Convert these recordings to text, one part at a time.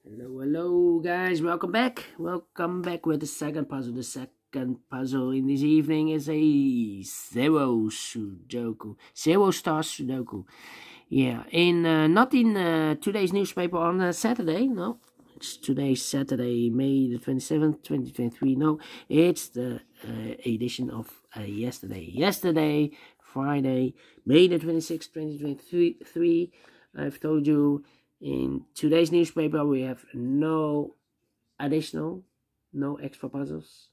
Hello guys, welcome back. Welcome back with the second puzzle. The second puzzle in this evening is a Zero Sudoku. Zero Stars Sudoku. Yeah, not in today's newspaper on Saturday, no. It's today's Saturday, May the 27th, 2023. No, it's the edition of yesterday. Yesterday, Friday, May the 26th, 2023. I've told you in today's newspaper we have no extra puzzles.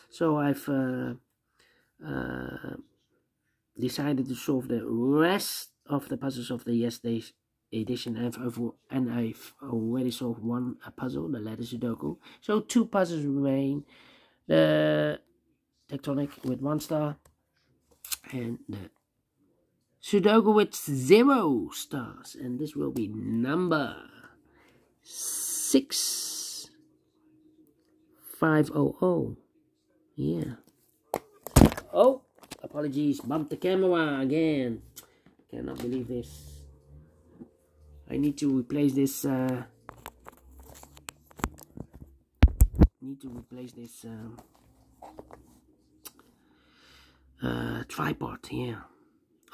So I've decided to solve the rest of the puzzles of the yesterday's edition, and I've already solved one puzzle, the letter Sudoku. So two puzzles remain: the tectonic with 1 star and the Sudoku with 0 stars, and this will be number 6500. Yeah. Oh, apologies, bumped the camera again. Cannot believe this. I need to replace this tripod. Yeah.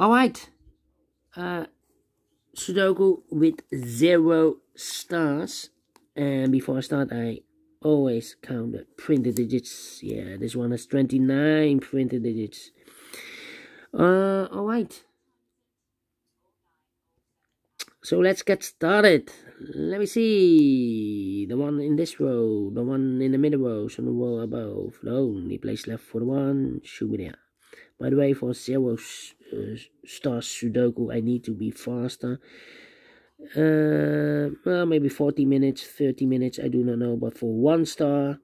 Alright. Sudoku with 0 stars. And before I start, I always count the printed digits. Yeah, this one has 29 printed digits. Alright. So let's get started. Let me see. The one in this row, the one in the middle row, so the row above. The only place left for the one should be there. By the way, for 0 stars Sudoku, I need to be faster. Well, maybe 40 minutes, 30 minutes, I do not know. But for 1 star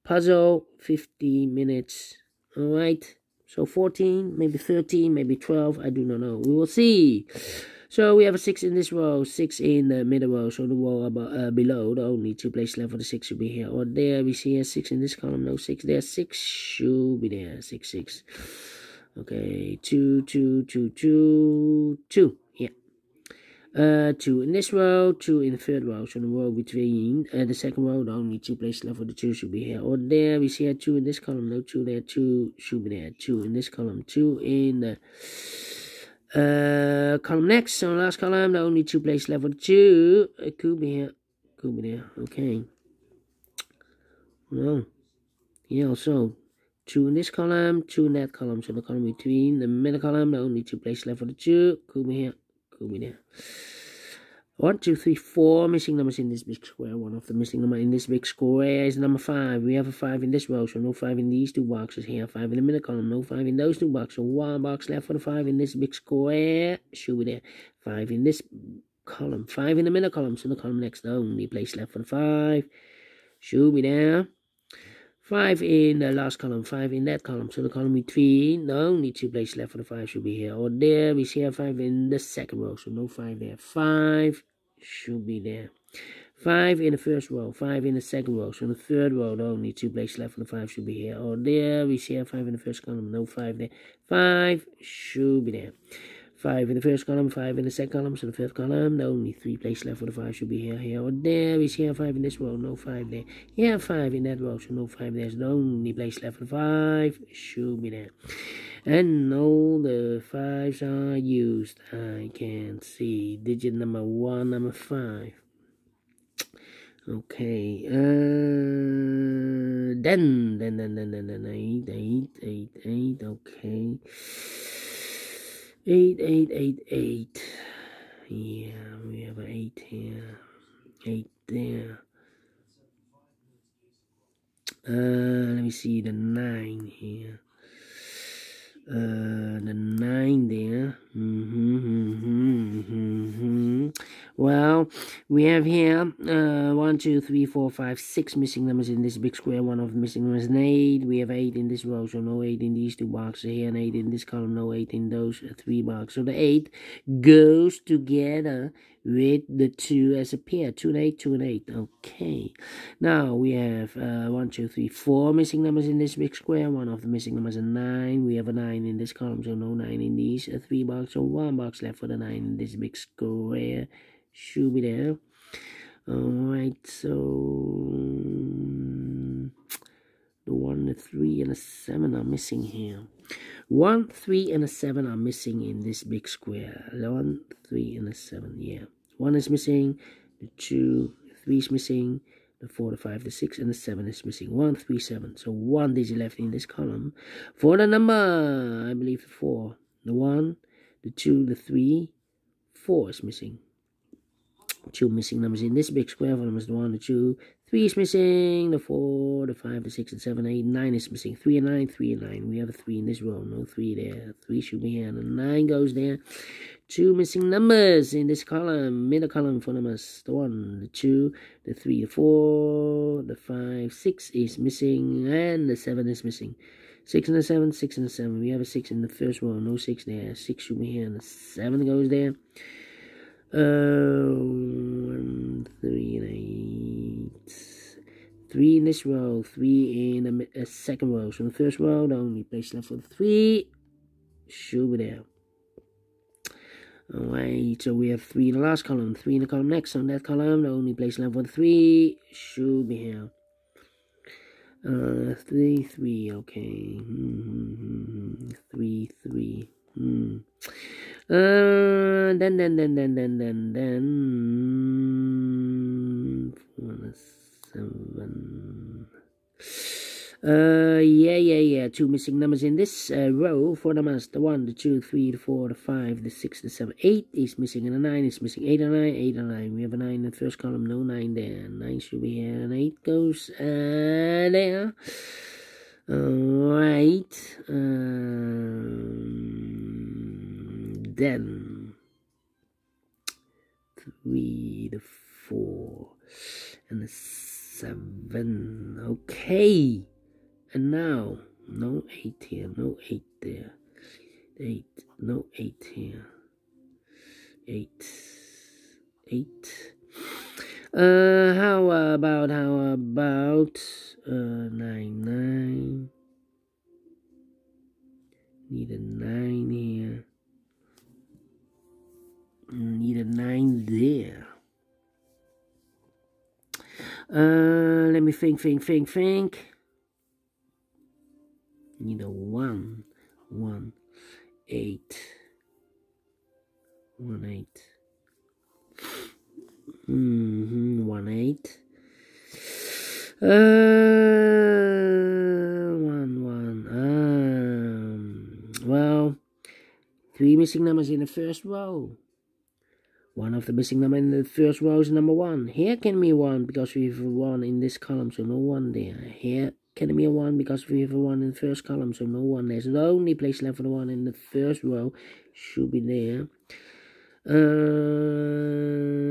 puzzle, 50 minutes. Alright. So 14, maybe 13, maybe 12, I do not know. We will see. So we have a 6 in this row, 6 in the middle row, so the row below, the only 2 places left for the 6 should be here. Or there, we see a 6 in this column, no 6 there, 6 should be there, 6, 6. Okay, 2, 2, 2, 2, 2, yeah. 2 in this row, 2 in the third row, so the row between the second row, the only 2 places left for the 2 should be here. Or there, we see a 2 in this column, no 2 there, 2 should be there, 2 in this column, 2 in the column next, so last column, the only 2 places left for the 2, it could be here, could be there, okay. Well, yeah, also 2 in this column, 2 in that column, so the column between the middle column, the only 2 places left for the 2, could be here, could be there. 1, 2, 3, 4 missing numbers in this big square. One of the missing numbers in this big square is number 5. We have a 5 in this row, so no 5 in these 2 boxes here. 5 in the middle column, no 5 in those 2 boxes. So 1 box left for the 5 in this big square. Should be there. 5 in this column, 5 in the middle column, so the column next, the only place left for the 5. Should be there. 5 in the last column, 5 in that column, so the column between, the only 2 places left for the 5 should be here. Or there, we see a 5 in the second row, so no 5 there. 5 should be there. 5 in the first row, 5 in the second row, so the third row, the only 2 places left for the 5 should be here. Or there, we see a 5 in the first column, no 5 there. 5 should be there. 5 in the first column, 5 in the second column, so the fifth column, the only 3 places left for the 5 should be here, here, or there. We see a 5 in this row, no 5 there. Here, 5 in that row, so no 5 there. So the only place left for the 5 should be there. And all the 5s are used. I can see digit number 1, number 5. Okay, then 8, okay. 8, 8, 8, 8. Yeah, we have an 8 here. 8 there. Let me see the 9 here. The 9 there. Well, we have here 1, 2, 3, 4, 5, 6 missing numbers in this big square. One of the missing numbers is an 8. We have 8 in this row, so no 8 in these 2 boxes here, and 8 in this column, no 8 in those 3 boxes. So the 8 goes together with the 2 as a pair. 2 and 8, 2 and 8. Okay. Now we have 1, 2, 3, 4 missing numbers in this big square. One of the missing numbers is 9. We have a 9 in this column, so no 9 in these 3 boxes. So 1 box left for the 9 in this big square. Should be there. Alright. So the 1, the 3, and the 7 are missing here. 1, 3, and a 7 are missing in this big square. 1, 3, and a 7. Yeah, 1 is missing. The 2, 3 is missing. The 4, the 5, the 6, and the 7 is missing. 1, 3, 7. So 1 digit left in this column. For the number, I believe the 4. The 1, the 2, the 3, 4 is missing. 2 missing numbers in this big square. For numbers the 1, the 2, 3 is missing. The 4, the 5, the 6, and 7, 8, 9 is missing. 3 and 9, 3 and 9. We have a 3 in this row. No 3 there. 3 should be here. And the 9 goes there. 2 missing numbers in this column. Middle column for numbers. The 1, the 2, the 3, the 4, the 5, 6 is missing. And the 7 is missing. 6 and the 7, 6 and the 7. We have a 6 in the first row. No 6 there. 6 should be here. And the 7 goes there. 1, 3 and 8. 3 in this row, 3 in the second row. So in the first row, the only place left for the 3 should be there. Alright, so we have 3 in the last column, 3 in the column next. On that column, the only place left for the 3 should be here. 3, 3, okay. 3, 3. Then 7. Yeah. 2 missing numbers in this row for numbers. The 1, the 2, 3, the 4, the 5, the 6, the 7, 8 is missing, and the 9 is missing. 8 and 9, 8 and 9. We have a 9 in the first column, no 9 there. 9 should be here, and 8 goes there. Alright. Then 3, the 4, and the 7. Okay. And now, no 8 here, no 8 there. 8, no 8 here. 8. How about 9. Need a 9 here. Need a 9 there. Let me think. Need a 1, 8. 1, 8. 1, 8. 1, 1. Well, 3 missing numbers in the first row. One of the missing number in the first row is number 1. Here can be 1 because we have a 1 in this column, so no 1 there. Here can be a 1 because we have a 1 in the first column, so no 1 there. So the only place left for the 1 in the first row should be there.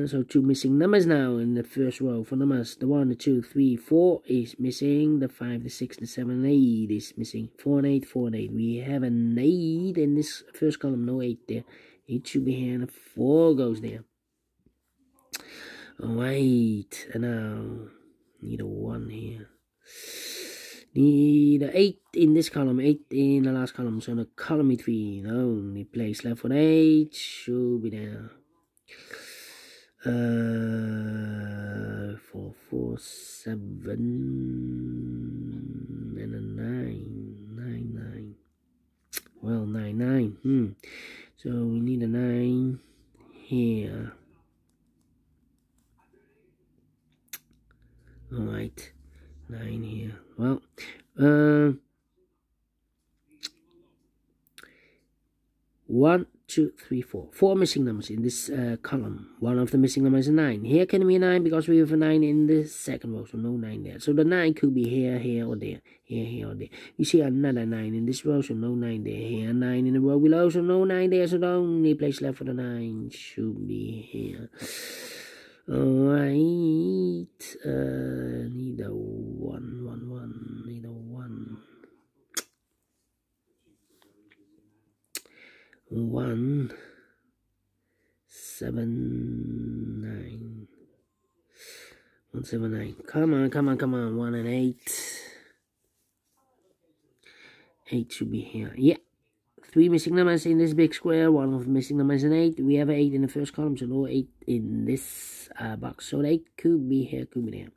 So 2 missing numbers now in the first row for numbers. The 1, the 2, 3, 4 is missing. The 5, the 6, the 7, and 8 is missing. 4 and 8, 4 and 8. We have an 8 in this first column, no 8 there. 8 should be here, and a 4 goes there. Alright, and now need a 1 here. Need a 8 in this column, 8 in the last column. So in the column between, the only place left for the 8 should be there. 4, 4, 7, and a 9. Well, 9. So we need a 9 here. Alright, 9 here. Well, 1, 2, 3, 4. 4 missing numbers in this column. One of the missing numbers is 9. Here can be a 9 because we have a 9 in the second row, so no 9 there. So the 9 could be here, or there. Here, or there. You see another 9 in this row, so no 9 there. Here, 9 in the row below, so no 9 there. So the only place left for the 9 should be here. Alright. Need a 1. Need a 1. 1, 7, 9. 1, 7, 9. Come on. 1 and 8. 8 should be here. Yeah. 3 missing numbers in this big square. One of the missing numbers is an 8. We have an 8 in the first column, so no 8 in this box. So the 8 could be here, could be there.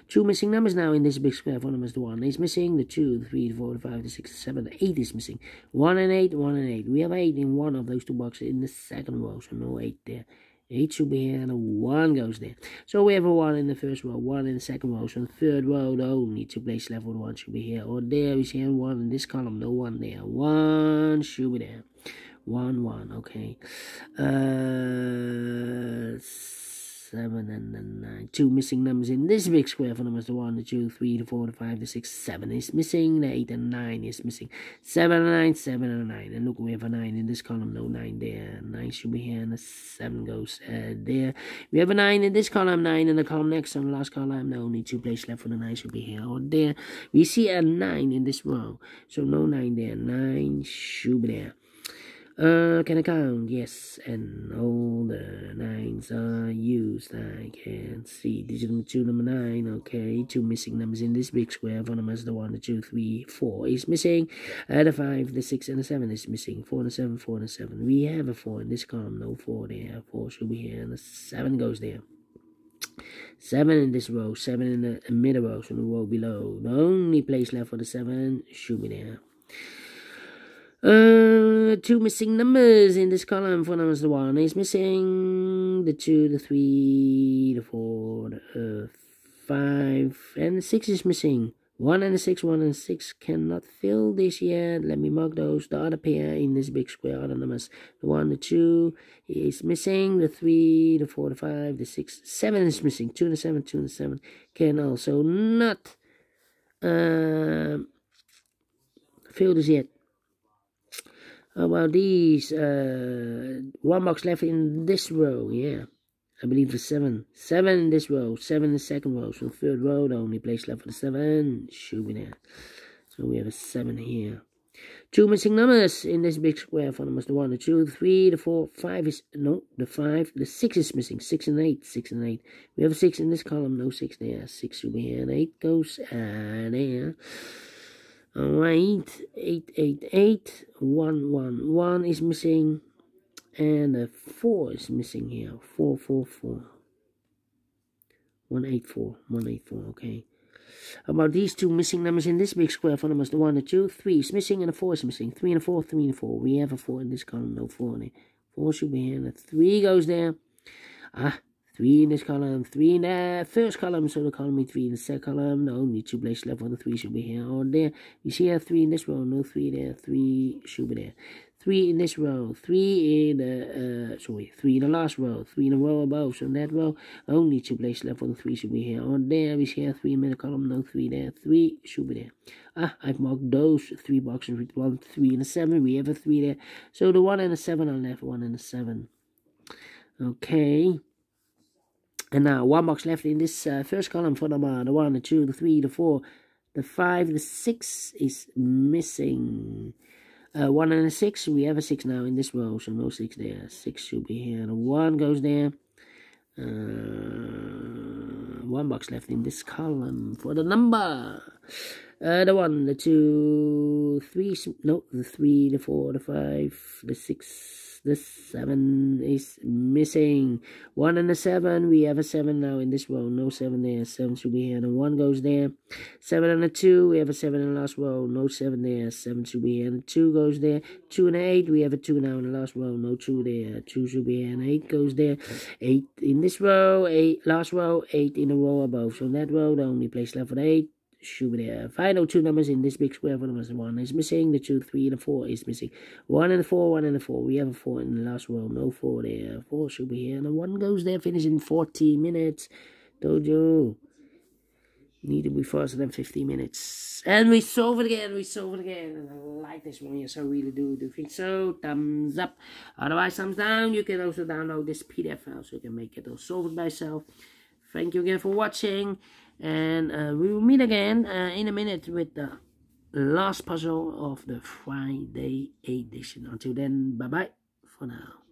2 missing numbers now in this big square. One number is the 1 is missing. The 2, the 3, the 4, the 5, the 6, the 7, the 8 is missing. 1 and 8, 1 and 8. We have 8 in one of those two boxes in the second row, so no 8 there. 8 should be here, and a 1 goes there. So we have a 1 in the first row, 1 in the second row. So in the third row, the only two places left with 1 should be here or there. We see 1 in this column, no 1 there. 1 should be there. 1, 1, okay. 7 and the 9. 2 missing numbers in this big square. For numbers the 1, the 2, 3, the 4, the 5, the 6, 7 is missing. The 8 and 9 is missing. 7 and 9, 7 and 9. And look, we have a 9 in this column, no 9 there. 9 should be here, and the 7 goes there. We have a 9 in this column, 9 in the column next. On the last column, the only two places left for the 9 should be here or there. We see a 9 in this row, so no 9 there. 9 should be there. Can I count? Yes, and all the 9s are used. I can see digit number 2, number 9. Okay, 2 missing numbers in this big square. One of them is the 1, the 2, 3, 4 is missing. The 5, the 6, and the 7 is missing. 4 and the 7, 4 and the 7. We have a 4 in this column, no 4 there. 4 should be here, and the 7 goes there. 7 in this row, 7 in the middle row, so the row below. The only place left for the 7 should be there. 2 missing numbers in this column. For numbers the 1 is missing. The 2, the 3, the 4, the 5, and the 6 is missing. 1 and the 6, 1 and the 6 cannot fill this yet. Let me mark those. The other pair in this big square, other numbers. The 1, the 2 is missing. The 3, the 4, the 5, the 6, 7 is missing. 2 and the 7, 2 and the 7 can also not fill this yet. About these, 1 box left in this row, yeah. I believe the 7. 7 in this row, 7 in the second row. So third row, the only place left for the 7 should be there. So we have a 7 here. 2 missing numbers in this big square. For numbers the 1, the 2, the 3, the 4, 5 is, no, the 5, the 6 is missing. 6 and 8, 6 and 8. We have a 6 in this column, no 6 there. 6 should be here, and 8 goes there. Alright, 8, 8, 8, 1, 1, 1 is missing, and a 4 is missing here. 4, 4, 4. 1, 8, 4. 1, 8, 4, okay. About these 2 missing numbers in this big square. For numbers the 1, the 2, 3 is missing, and a 4 is missing. 3 and a 4, 3 and a 4. We have a 4 in this column, no 4 in it. 4 should be here, and a 3 goes there. 3 in this column, 3 in the first column, so the column is 3 in the second column. The only 2 places left for the 3 should be here or there. You see here 3 in this row, no 3 there, 3 should be there. 3 in this row, 3 in the, 3 in the last row, 3 in the row above, so in that row, only 2 places left for the 3 should be here or there. We see here 3 in the column, no 3 there, 3 should be there. I've marked those 3 boxes with 1, 3 and a 7, we have a 3 there. So the 1 and the 7 are left, 1 and the 7. Okay. And now 1 box left in this first column for the 1, the 2, the 3, the 4, the 5, the 6 is missing. 1 and a 6, we have a 6 now in this row, so no 6 there. 6 should be here, the 1 goes there. 1 box left in this column for the number. The 1, the 2, 3, no, the 3, the 4, the 5, the 6, the 7 is missing. 1 and the 7, we have a 7 now in this row, no 7 there, 7 should be here, and 1 goes there. 7 and a 2, we have a 7 in the last row, no 7 there, 7 should be here, and 2 goes there. 2 and a 8, we have a 2 now in the last row, no 2 there, 2 should be here, and 8 goes there. 8 in this row, 8 last row, 8 in the row above, so in that row, the only place left for the 8 should be there. Final 2 numbers in this big square for numbers. 1 is missing, the 2, 3, and the 4 is missing. 1 and the 4, 1 and the 4. We have a 4 in the last row, no 4 there. 4 should be here, and the 1 goes there, finishing 40 minutes. Told you. Need to be faster than 50 minutes. And we solve it again, and I like this one, yes I really do think so. Thumbs up. Otherwise, thumbs down. You can also download this PDF file so you can make it or solve it by yourself. Thank you again for watching. And we will meet again in a minute with the last puzzle of the Friday edition. Until then, bye-bye for now.